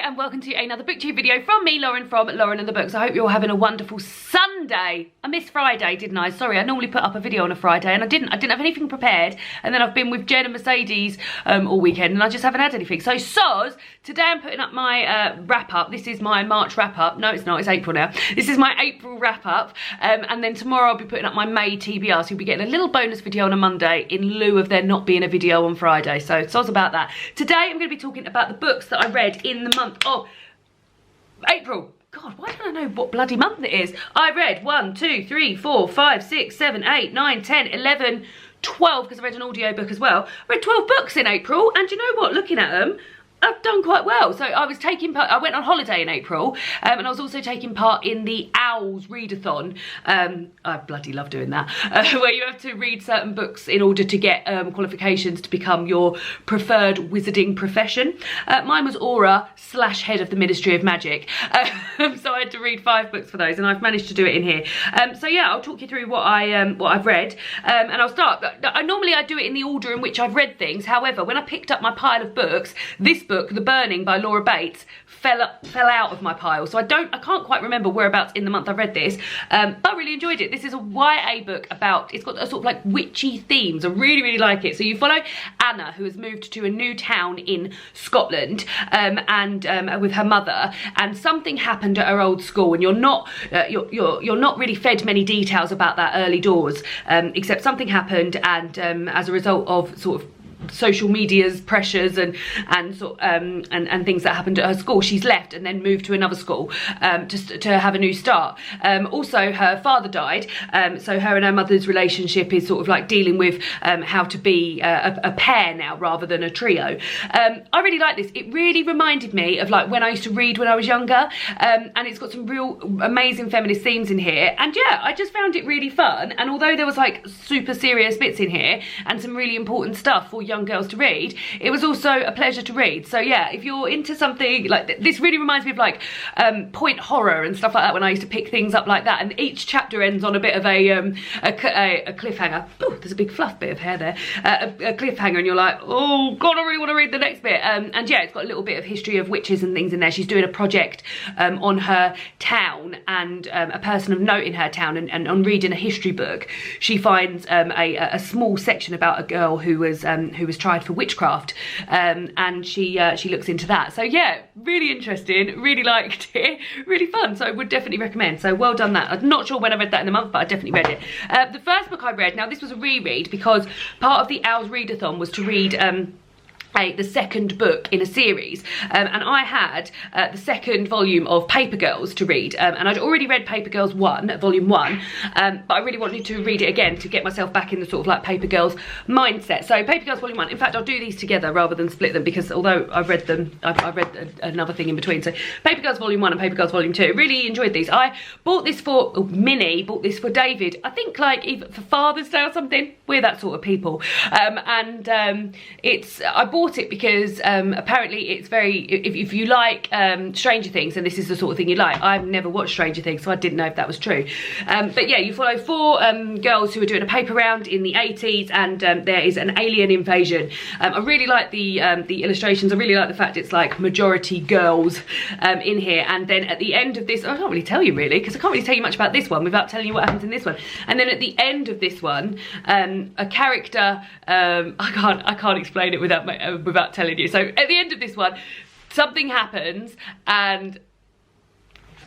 and welcome to another booktube video from me, Lauren, from Lauren and the Books. I hope you're all having a wonderful Sunday. I missed Friday, didn't I? Sorry, I normally put up a video on a Friday and I didn't have anything prepared, and then I've been with Jen and Mercedes all weekend and I just haven't had anything. So today I'm putting up my wrap up. This is my March wrap up. No, it's not, it's April now. This is my April wrap up, and then tomorrow I'll be putting up my May TBR, so you'll be getting a little bonus video on a Monday in lieu of there not being a video on Friday. So soz about that. Today I'm going to be talking about the books that I read in the month of April. God, why don't I know what bloody month it is? I read 1, 2, 3, 4, 5, 6, 7, 8, 9, 10, 11, 12, because I read an audiobook as well. I read 12 books in April, and you know what? Looking at them, I've done quite well. So I was taking part, I went on holiday in April, and I was also taking part in the Owls readathon. I bloody love doing that, where you have to read certain books in order to get qualifications to become your preferred wizarding profession. Mine was Aura / Head of the Ministry of Magic. So I had to read 5 books for those, and I've managed to do it in here. So yeah, I'll talk you through what I've read, and I'll start. Normally I do it in the order in which I've read things. However, when I picked up my pile of books, this book, The Burning by Laura Bates, fell out of my pile. So I can't quite remember whereabouts in the month I read this, but I really enjoyed it. This is a YA book about, it's got a sort of like witchy themes. I really like it. So you follow Anna, who has moved to a new town in Scotland, and with her mother, and something happened at her old school, and you're not really fed many details about that early doors, except something happened, and as a result of sort of social media's pressures and things that happened at her school, she's left and then moved to another school to have a new start. Also, her father died, so her and her mother's relationship is sort of like dealing with how to be a pair now rather than a trio. I really like this. It really reminded me of like when I used to read when I was younger, and it's got some real amazing feminist themes in here, and yeah, I just found it really fun. And although there was like super serious bits in here and some really important stuff for young girls to read, it was also a pleasure to read. So yeah, if you're into something like this, really reminds me of like point horror and stuff like that, when I used to pick things up like that, and each chapter ends on a bit of a cliffhanger. Oh, there's a big fluff bit of hair there. A cliffhanger, and you're like, oh god, I really want to read the next bit. And yeah, it's got a little bit of history of witches and things in there. She's doing a project on her town, and a person of note in her town, and on reading a history book, she finds a small section about a girl who was tried for witchcraft, and she looks into that. So yeah, really interesting, really liked it, really fun. So I would definitely recommend. So well done that. I'm not sure when I read that in the month, but I definitely read it. The first book I read, now this was a reread because part of the Owls readathon was to read the second book in a series, and I had the second volume of Paper Girls to read, and I'd already read Paper Girls Volume 1, but I really wanted to read it again to get myself back in the sort of like Paper Girls mindset. So Paper Girls Volume 1, in fact I'll do these together rather than split them, because although I've read them, I've read another thing in between. So Paper Girls Volume 1 and Paper Girls Volume 2, really enjoyed these. I bought this for, Minnie bought this for David, I think like either for Father's Day or something. We're that sort of people, I bought it because apparently it's very, if you like Stranger Things, and this is the sort of thing you like. I've never watched Stranger Things, so I didn't know if that was true, but yeah, you follow 4 girls who are doing a paper round in the 80s, and there is an alien invasion. I really like the illustrations. I really like the fact it's like majority girls in here, and then at the end of this, I can't really tell you really, because I can't really tell you much about this one without telling you what happens in this one. And then at the end of this one, a character, I can't explain it without telling you. So at the end of this one, something happens, and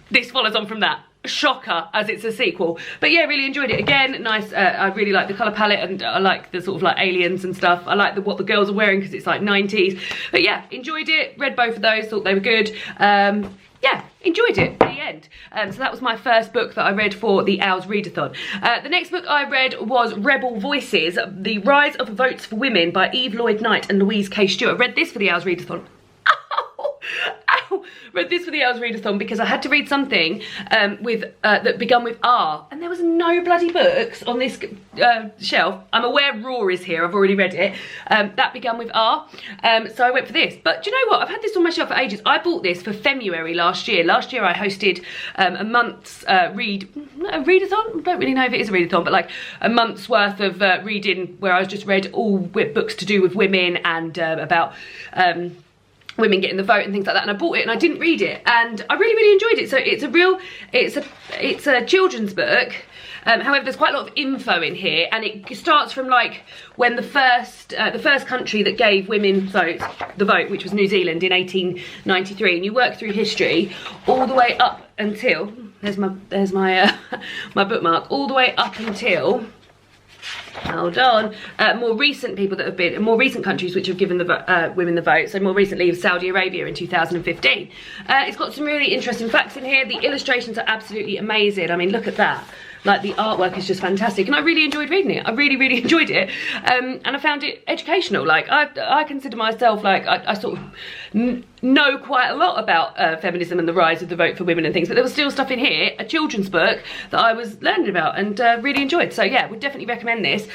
this follows on from that. Shocker, as it's a sequel. But yeah, really enjoyed it. Again, nice. I really like the colour palette, and I like the sort of like aliens and stuff. I like what the girls are wearing because it's like 90s. But yeah, enjoyed it. Read both of those, thought they were good. Yeah, enjoyed it at the end. So that was my first book that I read for the Owls readathon. The next book I read was Rebel Voices, The Rise of Votes for Women by Eve Lloyd Knight and Louise K. Stewart. Read this for the Owls readathon. Read this for the Owls readathon because I had to read something that began with R, and there was no bloody books on this shelf. I'm aware Raw is here, I've already read it. That began with R, so I went for this. But do you know what, I've had this on my shelf for ages. I bought this for February last year. Last year I hosted a month's readathon. I don't really know if it is a readathon, but like a month's worth of reading, where I just read all books to do with women and about women getting the vote and things like that, and I bought it and I didn't read it, and I really enjoyed it. So it's a children's book. However, there's quite a lot of info in here, and it starts from like when the first country that gave women the vote, which was New Zealand in 1893, and you work through history all the way up until there's my my bookmark, all the way up until, hold on, more recent people that have been, more recent countries which have given the women the vote. So more recently was Saudi Arabia in 2015. It's got some really interesting facts in here. The illustrations are absolutely amazing. I mean, look at that. Like, the artwork is just fantastic, and I really enjoyed reading it. I really enjoyed it, and I found it educational. Like, I consider myself, like, I sort of know quite a lot about feminism and the rise of the vote for women and things, but there was still stuff in here, a children's book, that I was learning about and really enjoyed. So yeah, would definitely recommend this.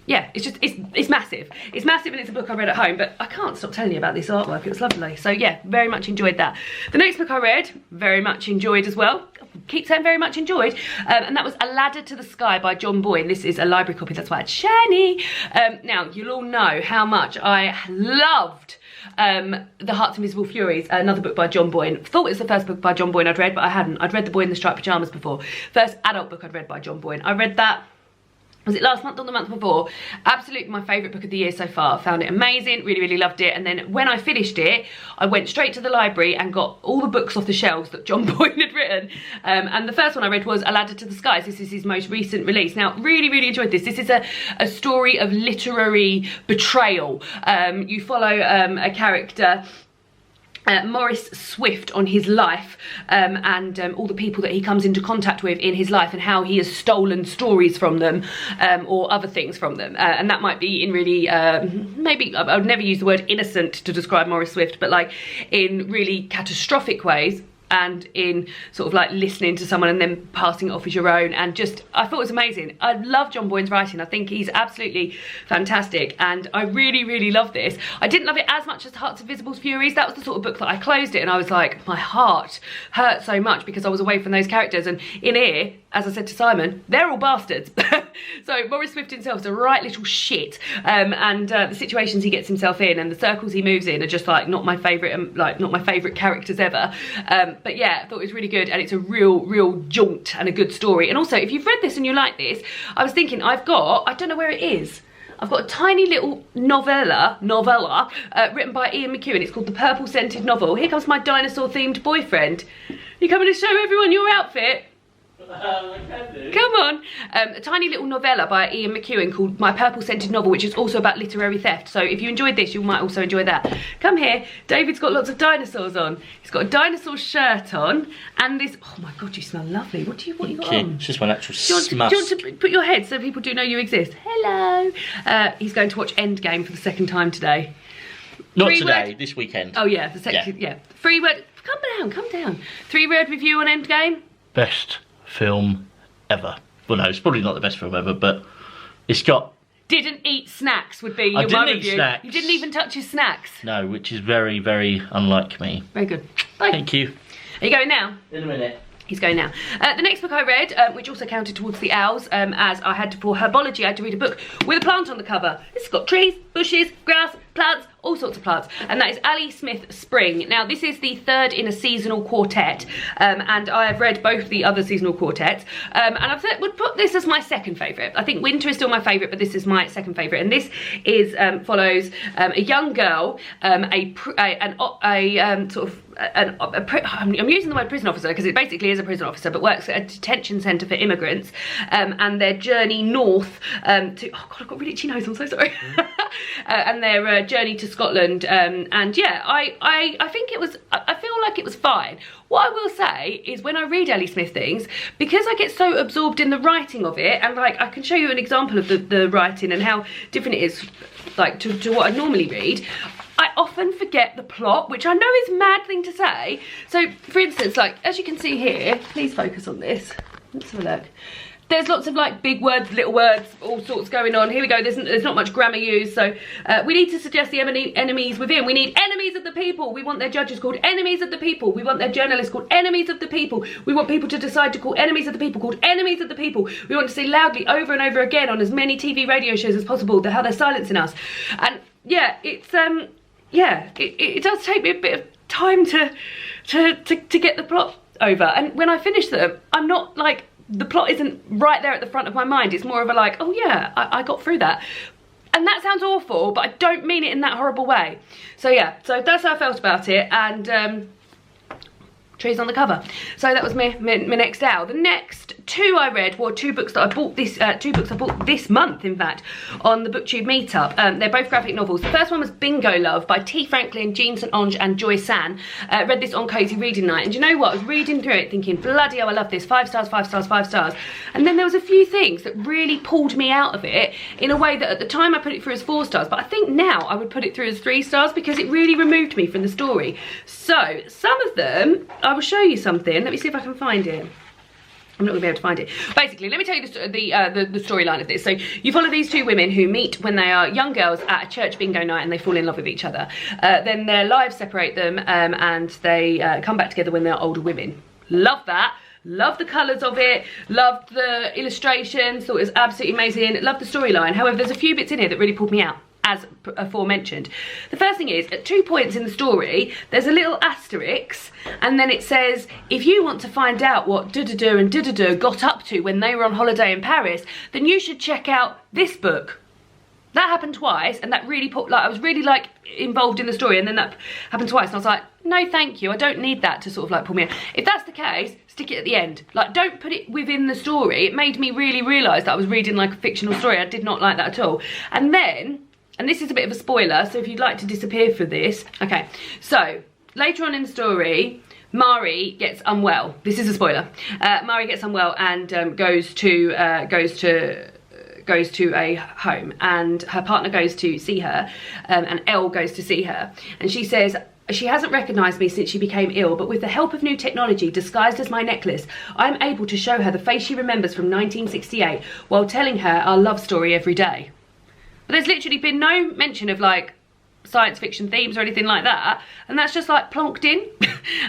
Yeah, it's massive. It's massive, and it's a book I read at home, but I can't stop telling you about this artwork. It was lovely. So yeah, very much enjoyed that. The next book I read, very much enjoyed as well. Keep saying very much enjoyed, and that was A Ladder to the Sky by John Boyne. This is a library copy, that's why it's shiny. Now, you'll all know how much I loved The Heart's Invisible Furies, another book by John Boyne. Thought it was the first book by John Boyne I'd read, but I hadn't. I'd read The Boy in the Striped Pyjamas before. First adult book I'd read by John Boyne. I read that, was it last month or the month before? Absolutely my favourite book of the year so far. Found it amazing, really loved it. And then when I finished it, I went straight to the library and got all the books off the shelves that John Boyne had written. And the first one I read was A Ladder to the Skies. This is his most recent release. Now, really enjoyed this. This is a story of literary betrayal. You follow a character, Maurice Swift, on his life and all the people that he comes into contact with in his life, and how he has stolen stories from them or other things from them, and that might be in really maybe I would never use the word innocent to describe Maurice Swift, but like in really catastrophic ways, and in sort of like listening to someone and then passing it off as your own. And just, I thought it was amazing. I love John Boyne's writing. I think he's absolutely fantastic, and I really love this. I didn't love it as much as Heart's Invisible Furies. That was the sort of book that I closed it and I was like, my heart hurt so much because I was away from those characters. And in here, as I said to Simon, they're all bastards. So Maurice Swift himself is a right little shit, and the situations he gets himself in and the circles he moves in are just like not my favourite, like not my favourite characters ever. But yeah, I thought it was really good, and it's a real jaunt and a good story. And also, if you've read this and you like this, I was thinking, I don't know where it is. I've got a tiny little novella written by Ian McEwan. It's called The Purple Scented Novel. Here comes my dinosaur themed boyfriend. You coming to show everyone your outfit? I can do. Come on. A tiny little novella by Ian McEwan called My Purple Scented Novel, which is also about literary theft. So if you enjoyed this, you might also enjoy that. Come here. David's got lots of dinosaurs on. He's got a dinosaur shirt on, and this, oh my god, you smell lovely. What you got on? It's just my natural Do you want to put your head so people do know you exist? Hello. He's going to watch Endgame for the second time today. Not today, this weekend. Oh yeah, the second, yeah. 3 word, calm down. 3-word review on Endgame. Best film ever. Well, no, it's probably not the best film ever, but it's got... Didn't eat snacks would be your I didn't review. eat snacks. You didn't even touch his snacks. No, which is very unlike me. Very good. Bye. Thank you. Are you going now? In a minute. He's going now. The next book I read, which also counted towards the owls, as I had to, for herbology, I had to read a book with a plant on the cover. It's got trees, bushes, grass, plants, all sorts of plants, and that is Ali Smith Spring. Now, this is the third in a seasonal quartet, and I have read both the other seasonal quartets, and I would put this as my second favourite. I think Winter is still my favourite, but this is my second favourite, and this is follows a young girl, I'm using the word prison officer because it basically is a prison officer, but works at a detention centre for immigrants, and their journey north to, oh god, I've got really itchy nose, I'm so sorry. And their journey to Scotland, and yeah, I think it was, I feel like it was fine. What I will say is, when I read Ali Smith things, because I get so absorbed in the writing of it, and like I can show you an example of the writing and how different it is like to what I normally read, I often forget the plot, which I know is a mad thing to say. So for instance, like as you can see here, please focus on this, let's have a look. There's lots of like big words, little words, all sorts going on. Here we go, there's not much grammar used. So we need to suggest the enemies within. We need enemies of the people. We want their judges called enemies of the people. We want their journalists called enemies of the people. We want people to decide to call enemies of the people called enemies of the people. We want to say loudly over and over again on as many TV radio shows as possible how they're silencing us. And yeah, it's yeah, it does take me a bit of time to get the plot over. And when I finish them, I'm not like, the plot isn't right there at the front of my mind. It's more of a like, oh yeah, I got through that. And that sounds awful, but I don't mean it in that horrible way. So yeah, so that's how I felt about it. And trees on the cover. So that was my next hour. The next two I read were two books that I bought this month, in fact, on the BookTube meetup. They're both graphic novels. The first one was Bingo Love by T. Franklin, Jean St. Onge and Joy San. Read this on Cozy Reading Night, and you know what? I was reading through it thinking, bloody hell, I love this. 5 stars, 5 stars, 5 stars. And then there was a few things that really pulled me out of it in a way that at the time I put it through as 4 stars, but I think now I would put it through as 3 stars because it really removed me from the story. So some of them, I will show you something. Let me see if I can find it. I'm not going to be able to find it. Basically, let me tell you the storyline of this. So you follow these two women who meet when they are young girls at a church bingo night, and they fall in love with each other. Then their lives separate them, and they come back together when they're older women. Love that. Love the colours of it, loved the illustrations, thought it was absolutely amazing, loved the storyline. However, there's a few bits in here that really pulled me out, as aforementioned. The first thing is, at 2 points in the story, there's a little asterisk, and then it says, if you want to find out what da-da-da and da-da-da got up to when they were on holiday in Paris, then you should check out this book. That happened twice, and that really put, like, I was really like involved in the story, and then that happened twice, and I was like, no thank you, I don't need that to sort of like pull me in. If that's the case, stick it at the end. Like, don't put it within the story. It made me really realise that I was reading like a fictional story. I did not like that at all. And then, and this is a bit of a spoiler, so if you'd like to disappear for this. Okay, so later on in the story, Mari gets unwell. This is a spoiler. Mari gets unwell and goes to a home, and her partner goes to see her, and Elle goes to see her, and she says, she hasn't recognised me since she became ill, but with the help of new technology disguised as my necklace, I'm able to show her the face she remembers from 1968 while telling her our love story every day. But there's literally been no mention of like science fiction themes or anything like that, and that's just like plonked in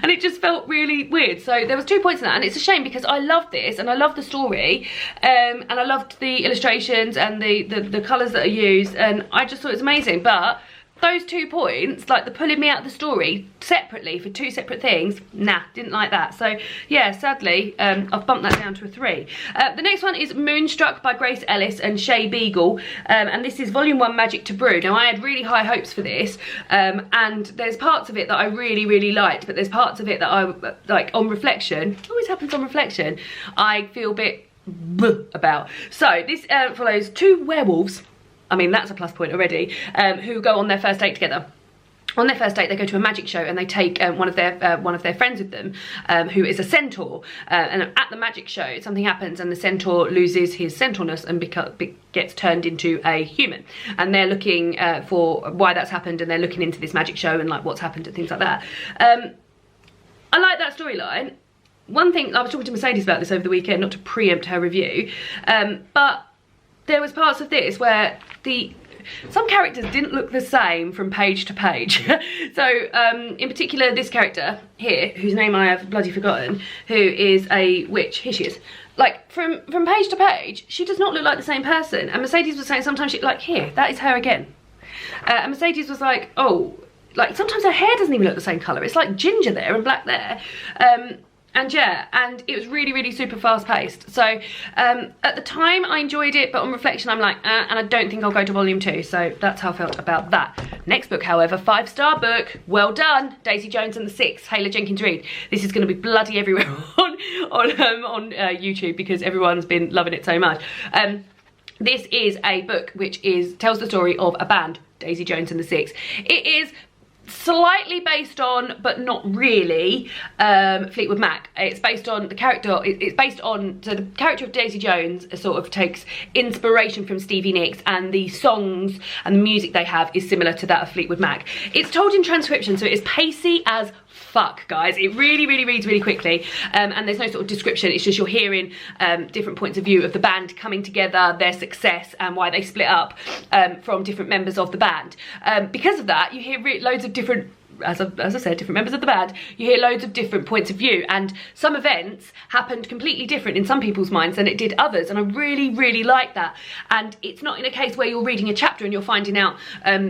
and it just felt really weird. So there was 2 points in that, and it's a shame because I loved this and I loved the story, and I loved the illustrations and the colours that are used, and I just thought it was amazing. But those 2 points, like the pulling me out of the story separately for 2 separate things, nah, didn't like that. So yeah, sadly, I've bumped that down to a 3. The next one is Moonstruck by Grace Ellis and Shay Beagle, and this is Volume 1 Magic to Brew. Now, I had really high hopes for this, and there's parts of it that I really, really liked, but there's parts of it that I, like, on reflection, always happens on reflection, I feel a bit about. So this follows 2 werewolves, I mean, that's a plus point already, who go on their first date together. On their first date, they go to a magic show, and they take one of their friends with them, who is a centaur. And at the magic show, something happens, and the centaur loses his centaurness and gets turned into a human. And they're looking for why that's happened, and they're looking into this magic show and like what's happened and things like that. I like that storyline. One thing, I was talking to Mercedes about this over the weekend, not to preempt her review, but there was parts of this where some characters didn't look the same from page to page. So in particular, this character here, whose name I have bloody forgotten, who is a witch, here she is. Like, from page to page, she does not look like the same person. And Mercedes was saying sometimes she, like, here, that is her again. And Mercedes was like, oh, like sometimes her hair doesn't even look the same colour. It's like ginger there and black there. And yeah, and it was really, really super fast paced. So at the time I enjoyed it, but on reflection I'm like, and I don't think I'll go to volume 2. So that's how I felt about that. Next book, however, 5-star book, well done, Daisy Jones and the Six, Hayla Jenkins Reid. This is going to be bloody everywhere on YouTube because everyone's been loving it so much. This is a book which tells the story of a band, Daisy Jones and the Six. It is slightly based on, but not really, Fleetwood Mac. It's based on the character, so the character of Daisy Jones sort of takes inspiration from Stevie Nicks, and the songs and the music they have is similar to that of Fleetwood Mac. It's told in transcription, so it is pacey as fuck, guys. It really, really reads really quickly, and there's no sort of description. It's just you're hearing different points of view of the band coming together, their success, and why they split up from different members of the band. Because of that, you hear loads of different as I said, different members of the band, you hear loads of different points of view, and some events happened completely different in some people's minds than it did others, and I really like that. And it's not in a case where you're reading a chapter and you're finding out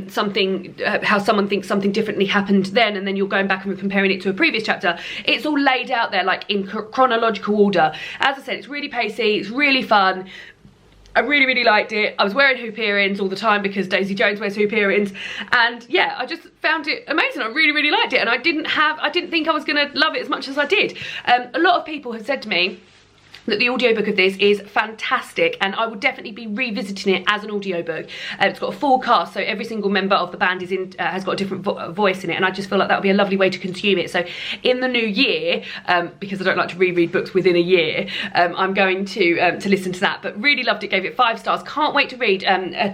something, how someone thinks something differently happened then, and then you're going back and comparing it to a previous chapter. It's all laid out there like in chronological order. As I said, it's really pacey, it's really fun. I really liked it. I was wearing hoop earrings all the time because Daisy Jones wears hoop earrings, and yeah, I just found it amazing. I really liked it, and I didn't think I was gonna love it as much as I did. A lot of people have said to me that the audiobook of this is fantastic, and I will definitely be revisiting it as an audiobook. It's got a full cast, so every single member of the band is has got a different voice in it, and I just feel like that would be a lovely way to consume it. So in the new year, because I don't like to reread books within a year, I'm going to listen to that. But really loved it, gave it 5 stars. Can't wait to read.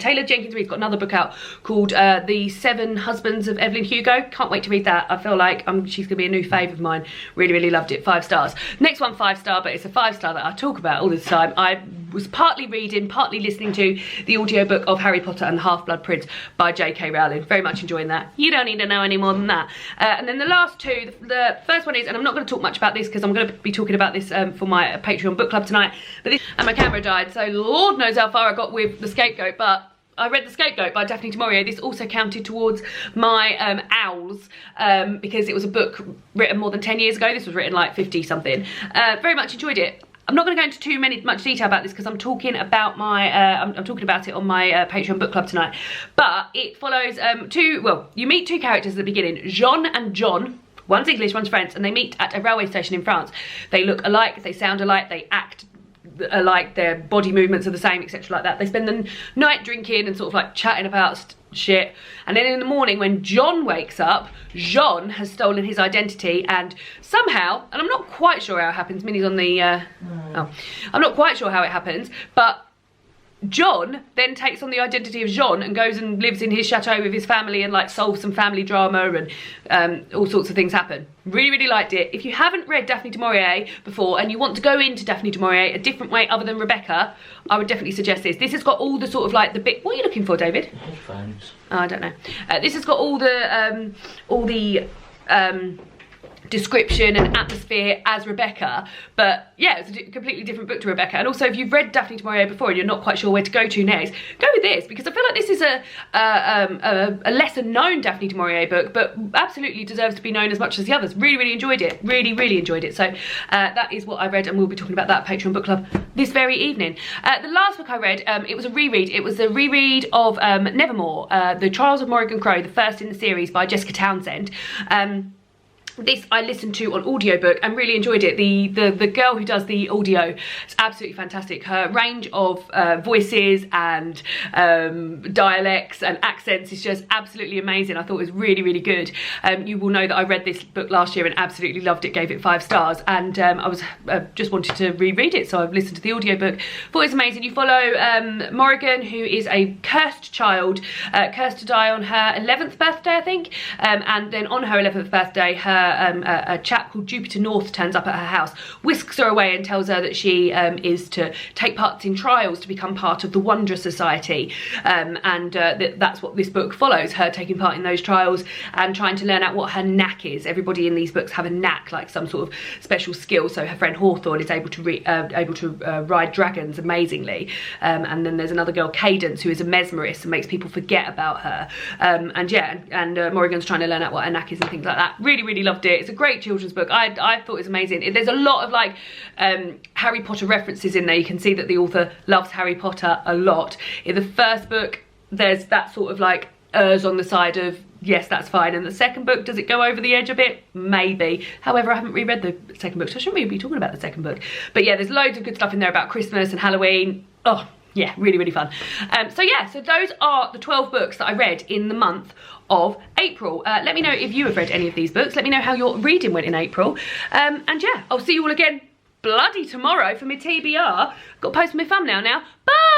Taylor Jenkins Reid's got another book out called The 7 Husbands of Evelyn Hugo. Can't wait to read that. I feel like she's gonna be a new fave of mine. Really loved it. 5 stars. Next one, 5 star, but it's a 5 star that I talk about all the time. I was partly reading, partly listening to the audiobook of Harry Potter and the Half-Blood Prince by J.K. Rowling. Very much enjoying that. You don't need to know any more than that. And then the last 2, the first one is, and I'm not going to talk much about this because I'm going to be talking about this for my Patreon book club tonight, but this, and my camera died, so Lord knows how far I got with The Scapegoat, but I read The Scapegoat by Daphne du Maurier. This also counted towards my Owls, because it was a book written more than 10 years ago. This was written like 50 something. Very much enjoyed it. I'm not going to go into much detail about this because I'm talking about my I'm talking about it on my Patreon book club tonight. But it follows you meet 2 characters at the beginning, Jean and John. One's English, one's French, and they meet at a railway station in France. They look alike, they sound alike, they act alike, their body movements are the same, etc. like that. They spend the night drinking and sort of like chatting about shit, and then in the morning when John wakes up, Jean has stolen his identity, and somehow, and I'm not quite sure how it happens, Minnie's on the I'm not quite sure how it happens, but John then takes on the identity of Jean and goes and lives in his chateau with his family and like solves some family drama, and all sorts of things happen. Really liked it. If you haven't read Daphne du Maurier before and you want to go into Daphne du Maurier a different way other than Rebecca, I would definitely suggest this. This has got all the sort of like the bit. What are you looking for, David? Headphones. Oh, I don't know. This has got all the description and atmosphere as Rebecca, but yeah, it's a completely different book to Rebecca. And also, if you've read Daphne du Maurier before and you're not quite sure where to go to next, go with this, because I feel like this is a lesser known Daphne du Maurier book, but absolutely deserves to be known as much as the others. Really enjoyed it. Really enjoyed it. So that is what I read, and we'll be talking about that at Patreon book club this very evening. The last book I read, it was a reread. It was a reread of Nevermore, The Trials of Morrigan Crow, the first in the series by Jessica Townsend. This I listened to on audiobook and really enjoyed it. The girl who does the audio is absolutely fantastic. Her range of voices and dialects and accents is just absolutely amazing. I thought it was really good. You will know that I read this book last year and absolutely loved it, gave it 5 stars, and I was just wanted to reread it, so I've listened to the audiobook. Thought it was amazing. You follow Morrigan, who is a cursed child, cursed to die on her 11th birthday, I think, and then on her 11th birthday, a chap called Jupiter North turns up at her house, whisks her away and tells her that she is to take part in trials to become part of the Wonder Society, and that's what this book follows, her taking part in those trials and trying to learn out what her knack is. Everybody in these books have a knack, like some sort of special skill. So her friend Hawthorne is able to ride dragons amazingly, and then there's another girl, Cadence, who is a mesmerist and makes people forget about her, and Morrigan's trying to learn out what her knack is and things like that. Really loved it. It's a great children's book. I thought it was amazing. There's a lot of like Harry Potter references in there. You can see that the author loves Harry Potter a lot. In the first book, there's that sort of like on the side of yes, that's fine. And the second book, does it go over the edge a bit? Maybe. However, I haven't reread the second book, so I shouldn't really be talking about the second book. But yeah, there's loads of good stuff in there about Christmas and Halloween. Oh yeah, really fun. So those are the 12 books that I read in the month of April. Let me know if you have read any of these books. Let me know how your reading went in April. And yeah, I'll see you all again bloody tomorrow for my TBR. Got to post my thumbnail now. Bye!